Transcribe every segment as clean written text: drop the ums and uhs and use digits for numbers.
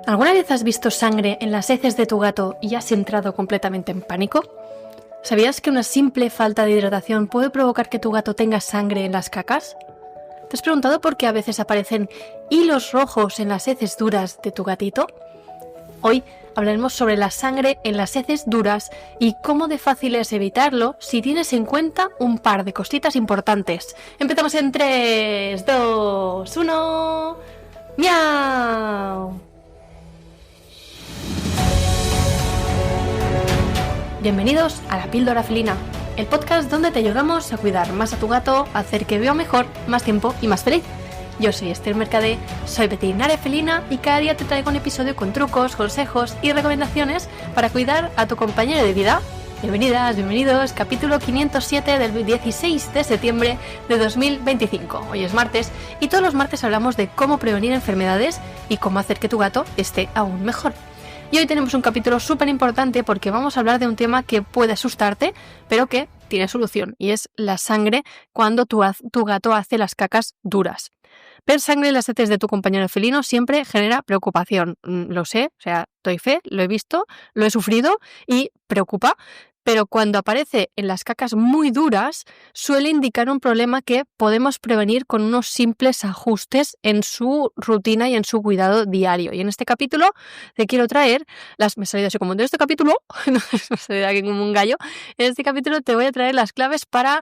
¿Alguna vez has visto sangre en las heces de tu gato y has entrado completamente en pánico? ¿Sabías que una simple falta de hidratación puede provocar que tu gato tenga sangre en las cacas? ¿Te has preguntado por qué a veces aparecen hilos rojos en las heces duras de tu gatito? Hoy hablaremos sobre la sangre en las heces duras y cómo de fácil es evitarlo si tienes en cuenta un par de cositas importantes. Empezamos en 3, 2, 1... ¡Miau! Bienvenidos a La Píldora Felina, el podcast donde te ayudamos a cuidar más a tu gato, a hacer que viva mejor, más tiempo y más feliz. Yo soy Esther Mercadé, soy veterinaria felina y cada día te traigo un episodio con trucos, consejos y recomendaciones para cuidar a tu compañero de vida. Bienvenidas, bienvenidos, capítulo 507 del 16 de septiembre de 2025. Hoy es martes y todos los martes hablamos de cómo prevenir enfermedades y cómo hacer que tu gato esté aún mejor. Y hoy tenemos un capítulo súper importante porque vamos a hablar de un tema que puede asustarte, pero que tiene solución, y es la sangre cuando tu gato hace las cacas duras. Ver sangre en las heces de tu compañero felino siempre genera preocupación. Lo sé, o sea, doy fe, lo he visto, lo he sufrido y preocupa. Pero cuando aparece en las cacas muy duras, suele indicar un problema que podemos prevenir con unos simples ajustes en su rutina y en su cuidado diario. Y en este capítulo te quiero traer, me he salido así como de este capítulo, no me he salido aquí como un gallo, en este capítulo te voy a traer las claves para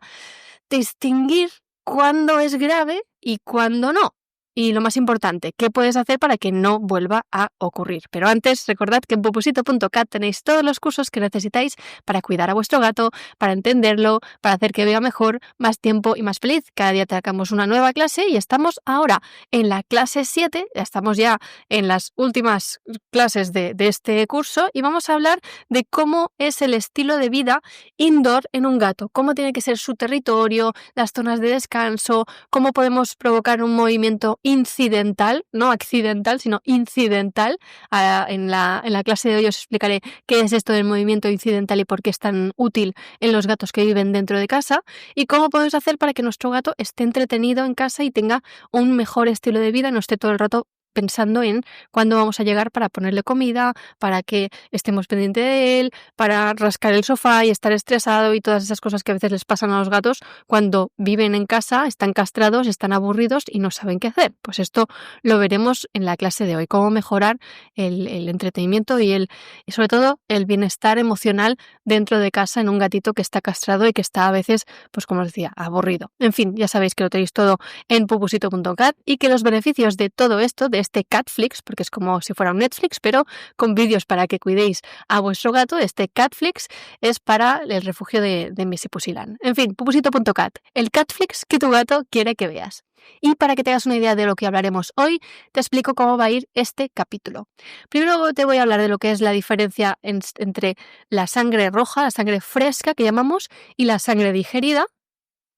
distinguir cuándo es grave y cuándo no. Y lo más importante, ¿qué puedes hacer para que no vuelva a ocurrir? Pero antes, recordad que en pupusito.cat tenéis todos los cursos que necesitáis para cuidar a vuestro gato, para entenderlo, para hacer que viva mejor, más tiempo y más feliz. Cada día sacamos una nueva clase y estamos ahora en la clase 7, ya estamos ya en las últimas clases de este curso y vamos a hablar de cómo es el estilo de vida indoor en un gato, cómo tiene que ser su territorio, las zonas de descanso, cómo podemos provocar un movimiento incidental, no accidental, sino incidental. En la clase de hoy os explicaré qué es esto del movimiento incidental y por qué es tan útil en los gatos que viven dentro de casa y cómo podemos hacer para que nuestro gato esté entretenido en casa y tenga un mejor estilo de vida, no esté todo el rato pensando en cuándo vamos a llegar para ponerle comida, para que estemos pendientes de él, para rascar el sofá y estar estresado y todas esas cosas que a veces les pasan a los gatos cuando viven en casa, están castrados, están aburridos y no saben qué hacer. Pues esto lo veremos en la clase de hoy, cómo mejorar el entretenimiento y sobre todo el bienestar emocional dentro de casa en un gatito que está castrado y que está a veces, pues como os decía, aburrido. En fin, ya sabéis que lo tenéis todo en pupusito.cat y que los beneficios de todo esto, de este Catflix, porque es como si fuera un Netflix, pero con vídeos para que cuidéis a vuestro gato, este Catflix es para el refugio de Missy Pussyland. En fin, pupusito.cat, el Catflix que tu gato quiere que veas. Y para que te hagas una idea de lo que hablaremos hoy, te explico cómo va a ir este capítulo. Primero te voy a hablar de lo que es la diferencia entre la sangre roja, la sangre fresca que llamamos, y la sangre digerida.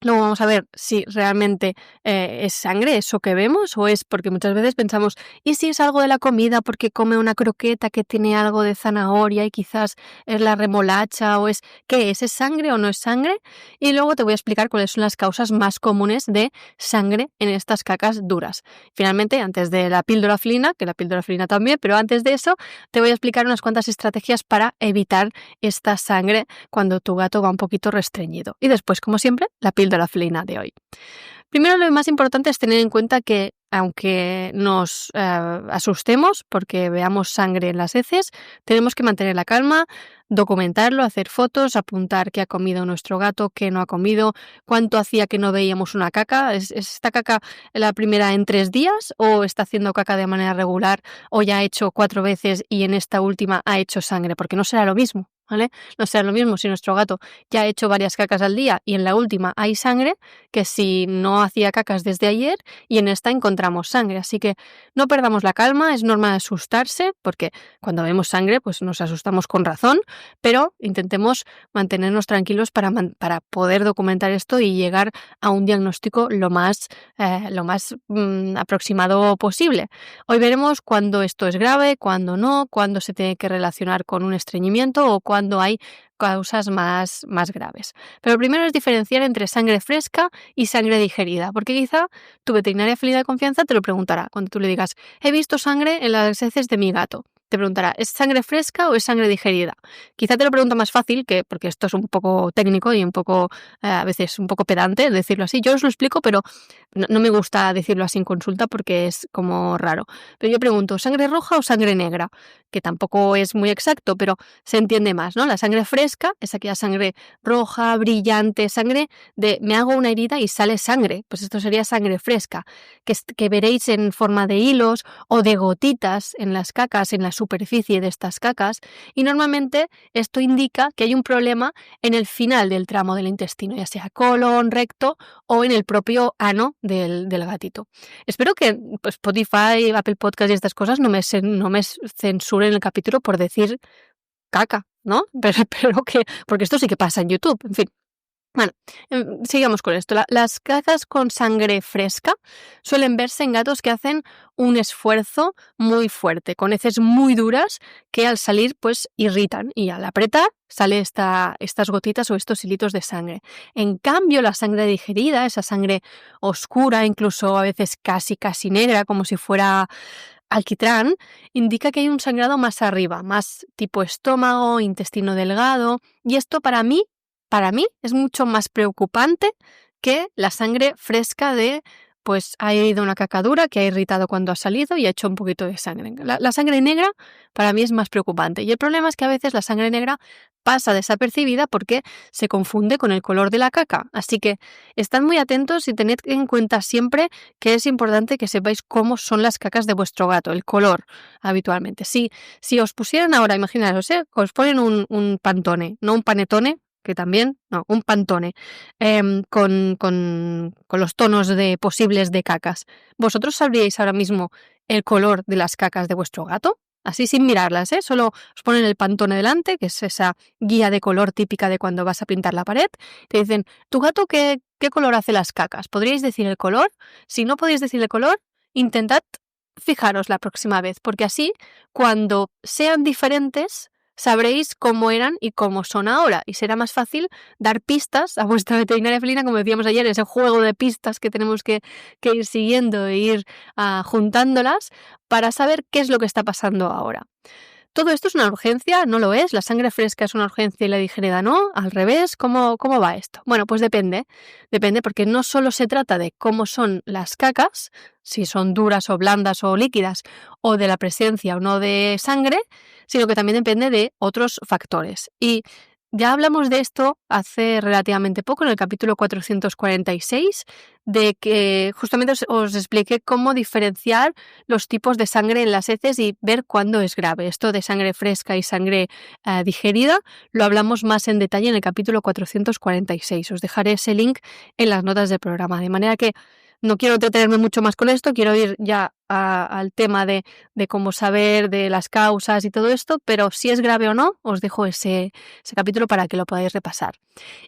Luego vamos a ver si realmente es sangre eso que vemos o es porque muchas veces pensamos, ¿y si es algo de la comida porque come una croqueta que tiene algo de zanahoria y quizás es la remolacha o es qué es sangre o no es sangre? Y luego te voy a explicar cuáles son las causas más comunes de sangre en estas cacas duras. Finalmente, antes de la píldora felina, que la píldora felina también, pero antes de eso te voy a explicar unas cuantas estrategias para evitar esta sangre cuando tu gato va un poquito restreñido. Y después, como siempre, la píldora felina de hoy. Primero, lo más importante es tener en cuenta que aunque nos asustemos porque veamos sangre en las heces, tenemos que mantener la calma, documentarlo, hacer fotos, apuntar qué ha comido nuestro gato, qué no ha comido, cuánto hacía que no veíamos una caca. ¿Es esta caca la primera en 3 días o está haciendo caca de manera regular o ya ha hecho 4 veces y en esta última ha hecho sangre? Porque no será lo mismo. ¿Vale? No será lo mismo si nuestro gato ya ha hecho varias cacas al día y en la última hay sangre que si no hacía cacas desde ayer y en esta encontramos sangre. Así que no perdamos la calma, es normal asustarse porque cuando vemos sangre pues nos asustamos con razón, pero intentemos mantenernos tranquilos para poder documentar esto y llegar a un diagnóstico lo más aproximado posible. Hoy veremos cuándo esto es grave, cuándo no, cuándo se tiene que relacionar con un estreñimiento o cuándo cuando hay causas más graves. Pero primero es diferenciar entre sangre fresca y sangre digerida, porque quizá tu veterinaria felina de confianza te lo preguntará cuando tú le digas: he visto sangre en las heces de mi gato. Te preguntará: ¿es sangre fresca o es sangre digerida? Quizá te lo pregunta más fácil, porque esto es un poco técnico y un poco, a veces un poco pedante decirlo así. Yo os lo explico, pero no me gusta decirlo así en consulta porque es como raro. Pero yo pregunto: ¿sangre roja o sangre negra? Que tampoco es muy exacto, pero se entiende más, ¿no? La sangre fresca es aquella sangre roja, brillante, sangre de me hago una herida y sale sangre. Pues esto sería sangre fresca, que veréis en forma de hilos o de gotitas en las cacas, en la superficie de estas cacas, y normalmente esto indica que hay un problema en el final del tramo del intestino, ya sea colon, recto o en el propio ano del gatito. Espero que Spotify, Apple Podcast y estas cosas no me censuren el capítulo por decir caca, ¿no? Pero porque esto sí que pasa en YouTube, en fin. Bueno, sigamos con esto. Las cacas con sangre fresca suelen verse en gatos que hacen un esfuerzo muy fuerte, con heces muy duras que al salir pues irritan y al apretar sale estas gotitas o estos hilitos de sangre. En cambio, la sangre digerida, esa sangre oscura, incluso a veces casi negra, como si fuera alquitrán, indica que hay un sangrado más arriba, más tipo estómago, intestino delgado, y esto para mí es mucho más preocupante que la sangre fresca de, pues ha ido una cacadura que ha irritado cuando ha salido y ha hecho un poquito de sangre. La sangre negra para mí es más preocupante, y el problema es que a veces la sangre negra pasa desapercibida porque se confunde con el color de la caca. Así que estad muy atentos y tened en cuenta siempre que es importante que sepáis cómo son las cacas de vuestro gato, el color habitualmente. Si os pusieran ahora, imaginaros, os ponen un pantone, no un panetone, que también, no, un pantone, con los tonos posibles de cacas. ¿Vosotros sabríais ahora mismo el color de las cacas de vuestro gato? Así sin mirarlas, solo os ponen el pantone delante, que es esa guía de color típica de cuando vas a pintar la pared. Te dicen: ¿tu gato qué color hace las cacas? ¿Podríais decir el color? Si no podéis decir el color, intentad fijaros la próxima vez, porque así, cuando sean diferentes, sabréis cómo eran y cómo son ahora, y será más fácil dar pistas a vuestra veterinaria felina, como decíamos ayer, ese juego de pistas que tenemos que ir siguiendo e ir juntándolas para saber qué es lo que está pasando ahora. ¿Todo esto es una urgencia? ¿No lo es? ¿La sangre fresca es una urgencia y la digerida no? ¿Al revés? ¿Cómo va esto? Bueno, pues depende porque no solo se trata de cómo son las cacas, si son duras o blandas o líquidas, o de la presencia o no de sangre, sino que también depende de otros factores. Y ya hablamos de esto hace relativamente poco, en el capítulo 446, de que justamente os expliqué cómo diferenciar los tipos de sangre en las heces y ver cuándo es grave. Esto de sangre fresca y sangre digerida lo hablamos más en detalle en el capítulo 446. Os dejaré ese link en las notas del programa, de manera que no quiero entretenerme mucho más con esto, quiero ir ya al tema de cómo saber de las causas y todo esto, pero si es grave o no, os dejo ese capítulo para que lo podáis repasar.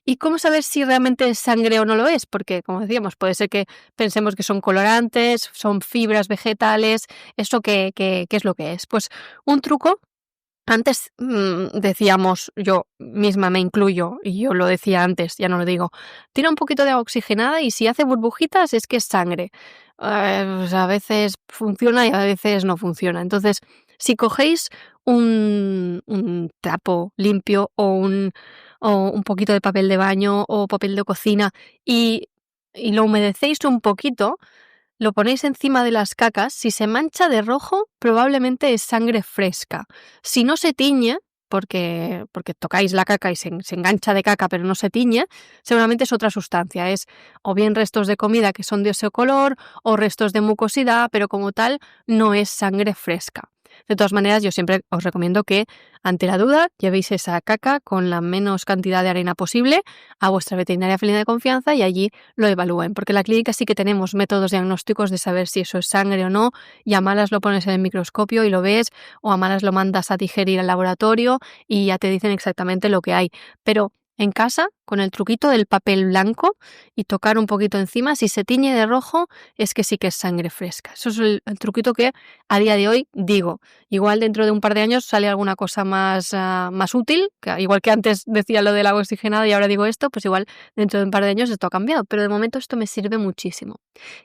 ¿Y cómo saber si realmente es sangre o no lo es? Porque, como decíamos, puede ser que pensemos que son colorantes, son fibras vegetales. ¿Eso qué es lo que es? Pues un truco. Antes decíamos, yo misma me incluyo, y yo lo decía antes, ya no lo digo, tira un poquito de agua oxigenada y si hace burbujitas es que es sangre. Pues a veces funciona y a veces no funciona. Entonces, si cogéis un trapo limpio o un poquito de papel de baño o papel de cocina y lo humedecéis un poquito, lo ponéis encima de las cacas, si se mancha de rojo, probablemente es sangre fresca. Si no se tiñe, porque tocáis la caca y se engancha de caca pero no se tiñe, seguramente es otra sustancia. Es o bien restos de comida que son de ese color o restos de mucosidad, pero como tal no es sangre fresca. De todas maneras, yo siempre os recomiendo que, ante la duda, llevéis esa caca con la menos cantidad de arena posible a vuestra veterinaria felina de confianza y allí lo evalúen, porque en la clínica sí que tenemos métodos diagnósticos de saber si eso es sangre o no, y a malas lo pones en el microscopio y lo ves, o a malas lo mandas a digerir al laboratorio y ya te dicen exactamente lo que hay. Pero en casa con el truquito del papel blanco y tocar un poquito encima. Si se tiñe de rojo, es que sí que es sangre fresca. Eso es el truquito que a día de hoy digo. Igual dentro de un par de años sale alguna cosa más útil, que igual que antes decía lo del agua oxigenada y ahora digo esto, pues igual dentro de un par de años esto ha cambiado, pero de momento esto me sirve muchísimo.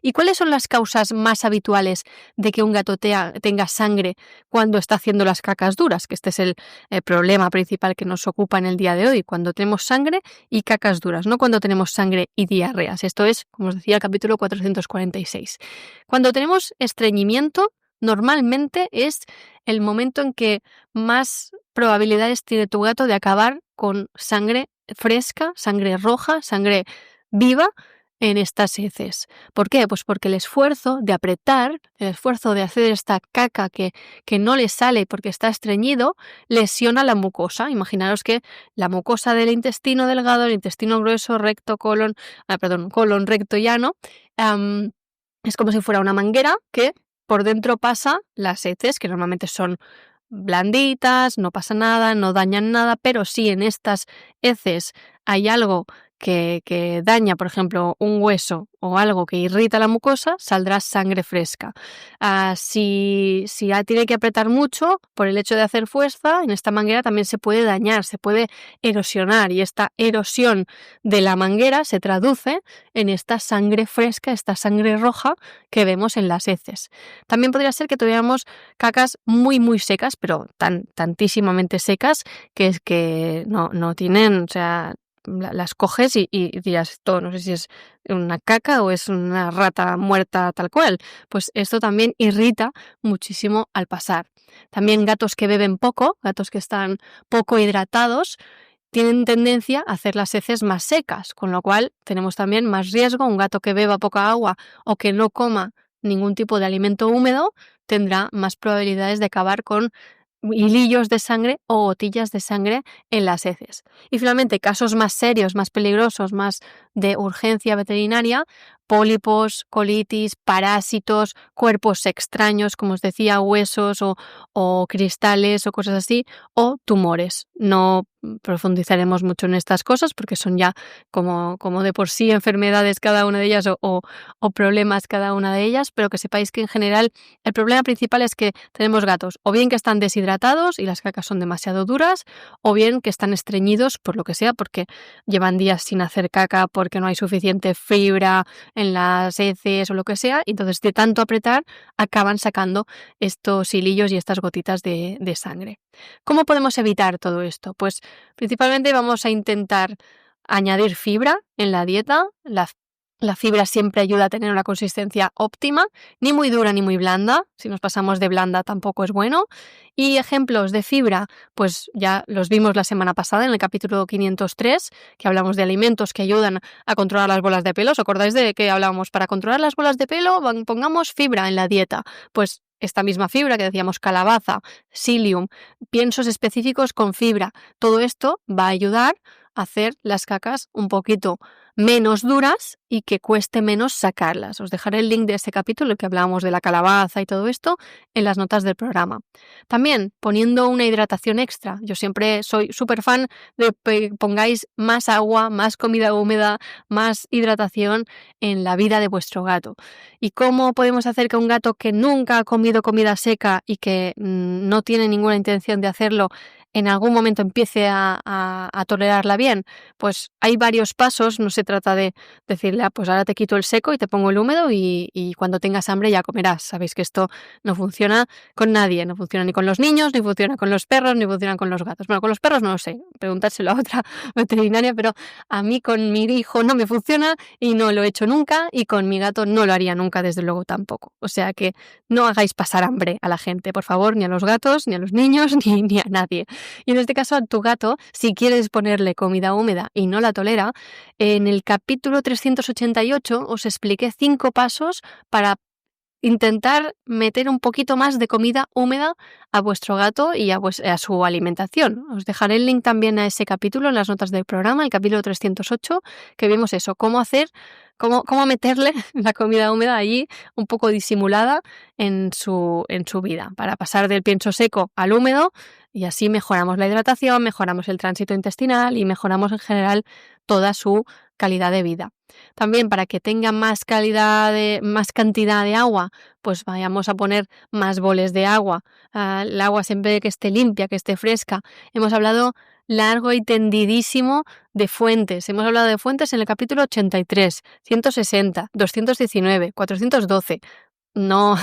¿Y cuáles son las causas más habituales de que un gato tenga sangre cuando está haciendo las cacas duras? Que este es el problema principal que nos ocupa en el día de hoy, cuando tenemos sangre y cacas duras, no cuando tenemos sangre y diarreas. Esto es, como os decía, el capítulo 446. Cuando tenemos estreñimiento, normalmente es el momento en que más probabilidades tiene tu gato de acabar con sangre fresca, sangre roja, sangre viva en estas heces. ¿Por qué? Pues porque el esfuerzo de apretar, el esfuerzo de hacer esta caca que no le sale porque está estreñido, lesiona la mucosa. Imaginaros que la mucosa del intestino delgado, el intestino grueso, recto, colon, recto, llano, es como si fuera una manguera que por dentro pasa las heces, que normalmente son blanditas, no pasa nada, no dañan nada, pero si en estas heces hay algo que daña, por ejemplo, un hueso o algo que irrita la mucosa, saldrá sangre fresca. Si tiene que apretar mucho, por el hecho de hacer fuerza, en esta manguera también se puede dañar, se puede erosionar, y esta erosión de la manguera se traduce en esta sangre fresca, esta sangre roja que vemos en las heces. También podría ser que tuviéramos cacas muy, muy secas, pero tantísimamente secas, que es que no tienen, o sea, las coges y dirás, esto no sé si es una caca o es una rata muerta tal cual. Pues esto también irrita muchísimo al pasar. También gatos que beben poco, gatos que están poco hidratados, tienen tendencia a hacer las heces más secas, con lo cual tenemos también más riesgo. Un gato que beba poca agua o que no coma ningún tipo de alimento húmedo tendrá más probabilidades de acabar con hilillos de sangre o gotillas de sangre en las heces. Y finalmente, casos más serios, más peligrosos, más de urgencia veterinaria, pólipos, colitis, parásitos, cuerpos extraños, como os decía, huesos o cristales o cosas así, o tumores. No profundizaremos mucho en estas cosas porque son ya como de por sí enfermedades cada una de ellas o problemas cada una de ellas, pero que sepáis que en general el problema principal es que tenemos gatos o bien que están deshidratados y las cacas son demasiado duras, o bien que están estreñidos por lo que sea, porque llevan días sin hacer caca, porque no hay suficiente fibra en las heces o lo que sea, y entonces de tanto apretar acaban sacando estos hilillos y estas gotitas de sangre. ¿Cómo podemos evitar todo esto? Pues principalmente vamos a intentar añadir fibra en la dieta. La fibra siempre ayuda a tener una consistencia óptima, ni muy dura ni muy blanda. Si nos pasamos de blanda tampoco es bueno. Y ejemplos de fibra, pues ya los vimos la semana pasada en el capítulo 503, que hablamos de alimentos que ayudan a controlar las bolas de pelo. ¿Os acordáis de que hablábamos? Para controlar las bolas de pelo, pongamos fibra en la dieta. Pues esta misma fibra que decíamos, calabaza, psyllium, piensos específicos con fibra. Todo esto va a ayudar a hacer las cacas un poquito menos duras y que cueste menos sacarlas. Os dejaré el link de este capítulo en el que hablábamos de la calabaza y todo esto en las notas del programa. También poniendo una hidratación extra. Yo siempre soy súper fan de que pongáis más agua, más comida húmeda, más hidratación en la vida de vuestro gato. ¿Y cómo podemos hacer que un gato que nunca ha comido comida seca y que no tiene ninguna intención de hacerlo en algún momento empiece a tolerarla bien? Pues hay varios pasos, no se trata de decirle, pues ahora te quito el seco y te pongo el húmedo y cuando tengas hambre ya comerás. Sabéis que esto no funciona con nadie, no funciona ni con los niños, ni funciona con los perros, ni funciona con los gatos. Bueno, con los perros no lo sé, preguntárselo a otra veterinaria, pero a mí con mi hijo no me funciona y no lo he hecho nunca, y con mi gato no lo haría nunca, desde luego tampoco. O sea que no hagáis pasar hambre a la gente, por favor, ni a los gatos, ni a los niños, ni a nadie. Y en este caso a tu gato, si quieres ponerle comida húmeda y no la tolera, en el capítulo 388 os expliqué 5 pasos para intentar meter un poquito más de comida húmeda a vuestro gato y a su alimentación. Os dejaré el link también a ese capítulo en las notas del programa, el capítulo 308, que vimos eso, cómo meterle la comida húmeda allí un poco disimulada en su vida, para pasar del pienso seco al húmedo, y así mejoramos la hidratación, mejoramos el tránsito intestinal y mejoramos en general toda su calidad de vida. También para que tenga más cantidad de agua, pues vayamos a poner más boles de agua. El agua siempre que esté limpia, que esté fresca. Hemos hablado largo y tendidísimo de fuentes. Hemos hablado de fuentes en el capítulo 83, 160, 219, 412. No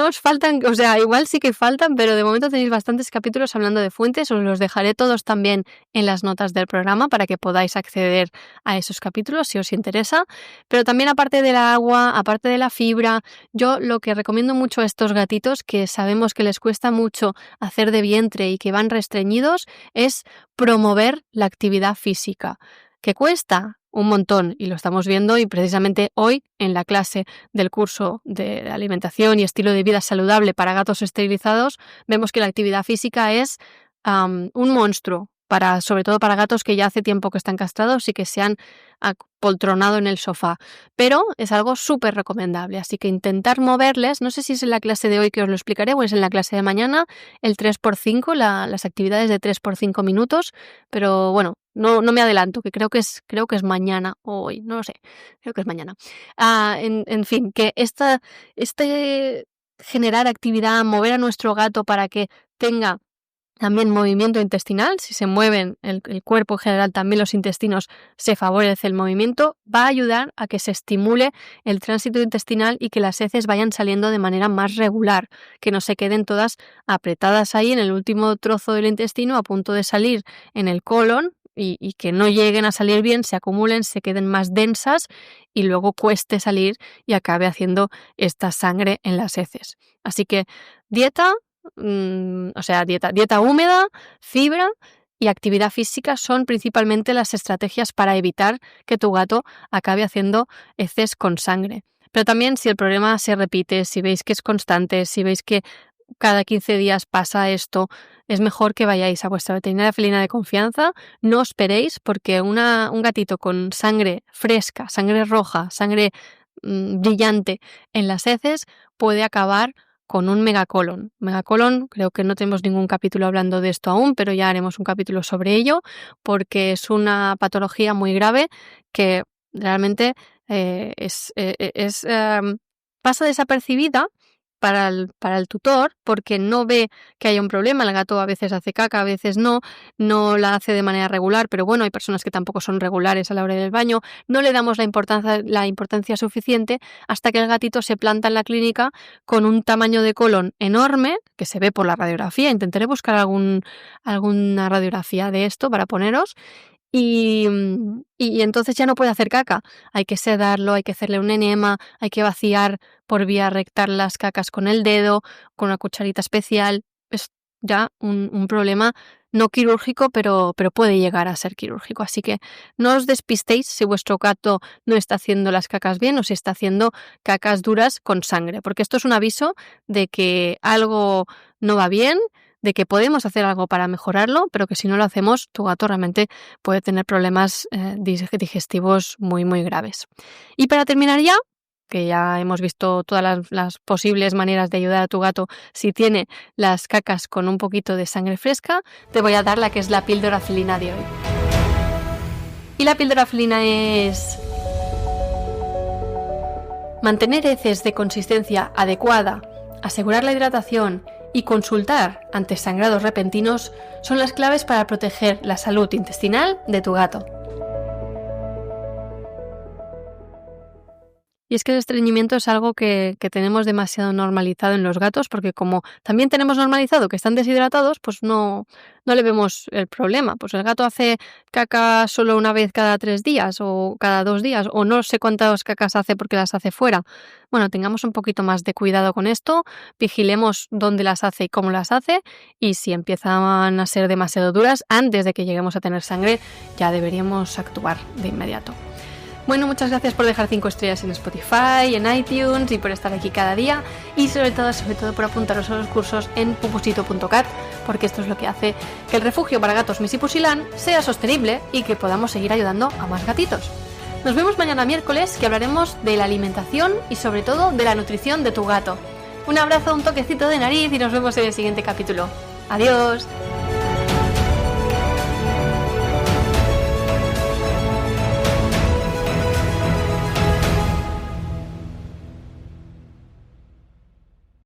os faltan, o sea, igual sí que faltan, pero de momento tenéis bastantes capítulos hablando de fuentes. Os los dejaré todos también en las notas del programa para que podáis acceder a esos capítulos si os interesa. Pero también, aparte del agua, aparte de la fibra, yo lo que recomiendo mucho a estos gatitos que sabemos que les cuesta mucho hacer de vientre y que van restreñidos es promover la actividad física. ¿Qué cuesta? Un montón, y lo estamos viendo, y precisamente hoy en la clase del curso de alimentación y estilo de vida saludable para gatos esterilizados vemos que la actividad física es un monstruo, sobre todo para gatos que ya hace tiempo que están castrados y que se han apoltronado en el sofá, pero es algo súper recomendable, así que intentar moverles. No sé si es en la clase de hoy que os lo explicaré o es en la clase de mañana, el 3x5, las actividades de 3x5 minutos, pero bueno, no me adelanto, que creo que es mañana o hoy, no lo sé, creo que es mañana. En fin, que generar actividad, mover a nuestro gato para que tenga también movimiento intestinal, si se mueven el cuerpo en general, también los intestinos, se favorece el movimiento, va a ayudar a que se estimule el tránsito intestinal y que las heces vayan saliendo de manera más regular, que no se queden todas apretadas ahí en el último trozo del intestino a punto de salir en el colon y que no lleguen a salir bien, se acumulen, se queden más densas y luego cueste salir y acabe haciendo esta sangre en las heces. Así que dieta húmeda, fibra y actividad física son principalmente las estrategias para evitar que tu gato acabe haciendo heces con sangre. Pero también, si el problema se repite, si veis que es constante, si veis que cada 15 días pasa esto, es mejor que vayáis a vuestra veterinaria felina de confianza. No esperéis, porque un gatito con sangre fresca, sangre roja, sangre brillante en las heces puede acabar con un megacolon. Megacolon, creo que no tenemos ningún capítulo hablando de esto aún, pero ya haremos un capítulo sobre ello, porque es una patología muy grave que realmente pasa desapercibida para el tutor, porque no ve que haya un problema. El gato a veces hace caca, a veces no la hace de manera regular, pero bueno, hay personas que tampoco son regulares a la hora del baño. No le damos la importancia suficiente hasta que el gatito se planta en la clínica con un tamaño de colon enorme, que se ve por la radiografía. Intentaré buscar alguna radiografía de esto para poneros. Y entonces ya no puede hacer caca. Hay que sedarlo, hay que hacerle un enema, hay que vaciar por vía rectal las cacas con el dedo, con una cucharita especial. Es ya un problema no quirúrgico, pero puede llegar a ser quirúrgico. Así que no os despistéis si vuestro gato no está haciendo las cacas bien o si está haciendo cacas duras con sangre, porque esto es un aviso de que algo no va bien, de que podemos hacer algo para mejorarlo, pero que si no lo hacemos, tu gato realmente puede tener problemas digestivos muy, muy graves. Y para terminar ya, que ya hemos visto todas las posibles maneras de ayudar a tu gato si tiene las cacas con un poquito de sangre fresca, te voy a dar la que es la píldora felina de hoy. Y la píldora felina es: mantener heces de consistencia adecuada, asegurar la hidratación y consultar ante sangrados repentinos son las claves para proteger la salud intestinal de tu gato. Y es que el estreñimiento es algo que tenemos demasiado normalizado en los gatos, porque como también tenemos normalizado que están deshidratados, pues no le vemos el problema. Pues el gato hace caca solo una vez cada 3 días o cada 2 días, o no sé cuántas cacas hace porque las hace fuera. Bueno, tengamos un poquito más de cuidado con esto, vigilemos dónde las hace y cómo las hace, y si empiezan a ser demasiado duras, antes de que lleguemos a tener sangre, ya deberíamos actuar de inmediato. Bueno, muchas gracias por dejar 5 estrellas en Spotify, en iTunes y por estar aquí cada día y sobre todo por apuntaros a los cursos en pupusito.cat, porque esto es lo que hace que el refugio para gatos Missy Pusilán sea sostenible y que podamos seguir ayudando a más gatitos. Nos vemos mañana miércoles, que hablaremos de la alimentación y sobre todo de la nutrición de tu gato. Un abrazo, un toquecito de nariz y nos vemos en el siguiente capítulo. ¡Adiós!